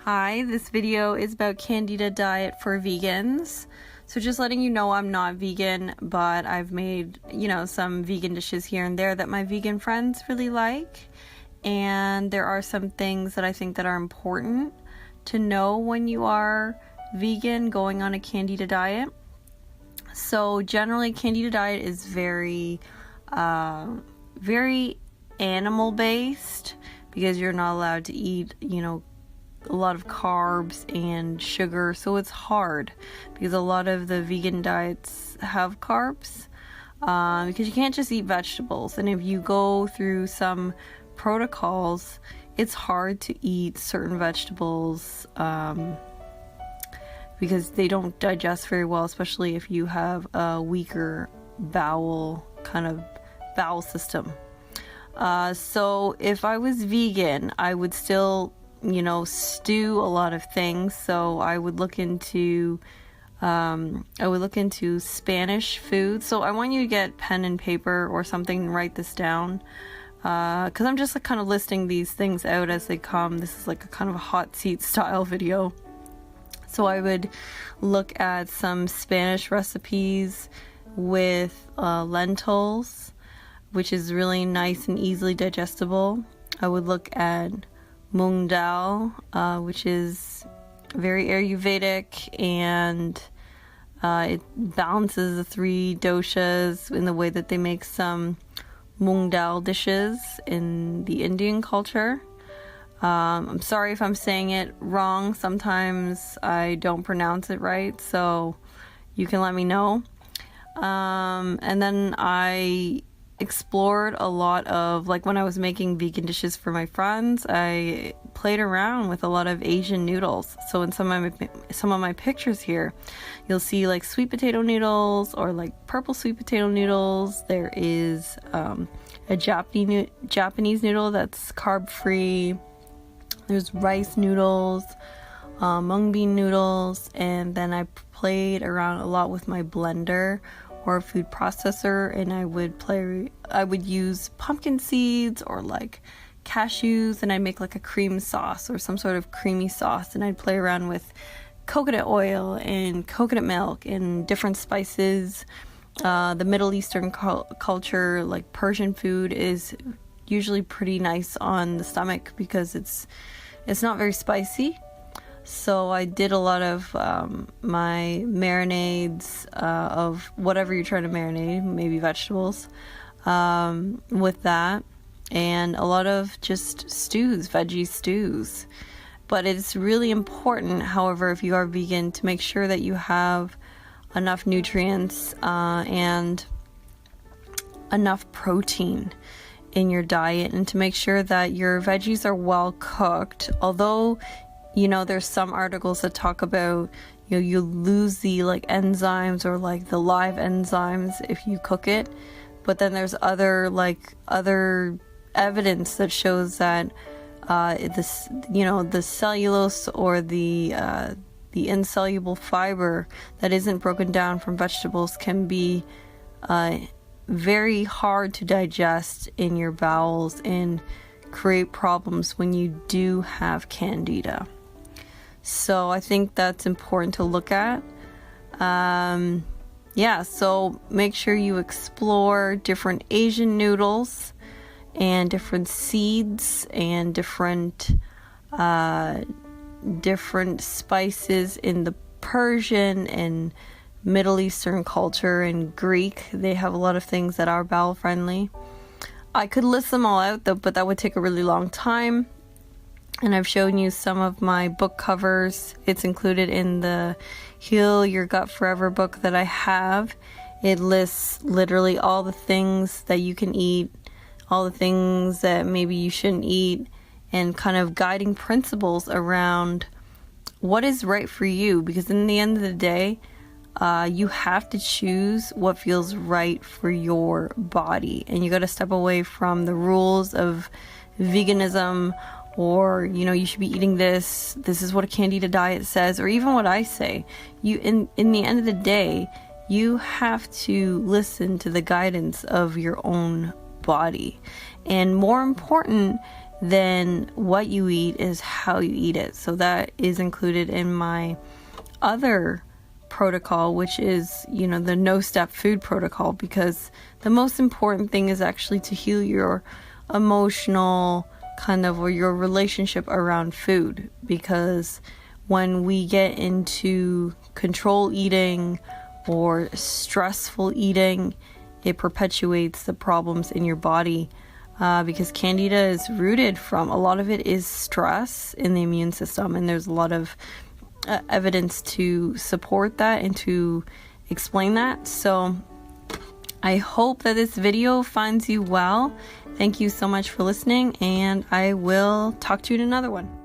Hi, this video is about Candida Diet for Vegans. So just letting you know I'm not vegan, but I've made, some vegan dishes here and there that my vegan friends really like. And there are some things that I think that are important to know when you are vegan going on a Candida diet. So generally, Candida diet is very animal-based because you're not allowed to eat, a lot of carbs and sugar, so it's hard because a lot of the vegan diets have carbs because you can't just eat vegetables, and if you go through some protocols, it's hard to eat certain vegetables because they don't digest very well, especially if you have a weaker bowel system. So if I was vegan, I would still stew a lot of things. So I would look into Spanish food. So I want you to get pen and paper or something and write this down, because I'm just kind of listing these things out as they come. This is like a kind of a hot seat style video. So I would look at some Spanish recipes with lentils, which is really nice and easily digestible. I would look at Mung dal, which is very Ayurvedic, and it balances the three doshas in the way that they make some Mung dal dishes in the Indian culture. I'm sorry if I'm saying it wrong. Sometimes I don't pronounce it right, so you can let me know. And then I explored a lot of, when I was making vegan dishes for my friends, I played around with a lot of Asian noodles. So in some of my pictures here, you'll see sweet potato noodles or purple sweet potato noodles. There is a Japanese noodle that's carb free. There's rice noodles, mung bean noodles, and then I played around a lot with my blender or a food processor, and I would use pumpkin seeds or cashews, and I'd make a cream sauce or some sort of creamy sauce, and I'd play around with coconut oil and coconut milk and different spices. The Middle Eastern culture, Persian food, is usually pretty nice on the stomach because it's not very spicy. So I did a lot of my marinades of whatever you're trying to marinate, maybe vegetables, with that, and a lot of just stews, veggie stews. But it's really important, however, if you are vegan, to make sure that you have enough nutrients and enough protein in your diet, and to make sure that your veggies are well cooked. Although there's some articles that talk about, you lose the enzymes or the live enzymes if you cook it. But then there's other evidence that shows that the cellulose or the insoluble fiber that isn't broken down from vegetables can be very hard to digest in your bowels and create problems when you do have Candida. So I think that's important to look at. So make sure you explore different Asian noodles and different seeds and different spices in the Persian and Middle Eastern culture and Greek. They have a lot of things that are bowel friendly. I could list them all out though, but that would take a really long time. And I've shown you some of my book covers. It's included in the Heal Your Gut Forever book that I have. It lists literally all the things that you can eat, all the things that maybe you shouldn't eat, and kind of guiding principles around what is right for you. Because in the end of the day, you have to choose what feels right for your body. And you got to step away from the rules of veganism, or you should be eating this is what a Candida diet says, or even what I say. In the end of the day, you have to listen to the guidance of your own body. And more important then what you eat is how you eat it. So that is included in my other protocol, which is, the no-step food protocol, because the most important thing is actually to heal your emotional or your relationship around food, because when we get into control eating or stressful eating, it perpetuates the problems in your body, because Candida is rooted from, a lot of it is stress in the immune system, and there's a lot of evidence to support that and to explain that. So I hope that this video finds you well. Thank you so much for listening, and I will talk to you in another one.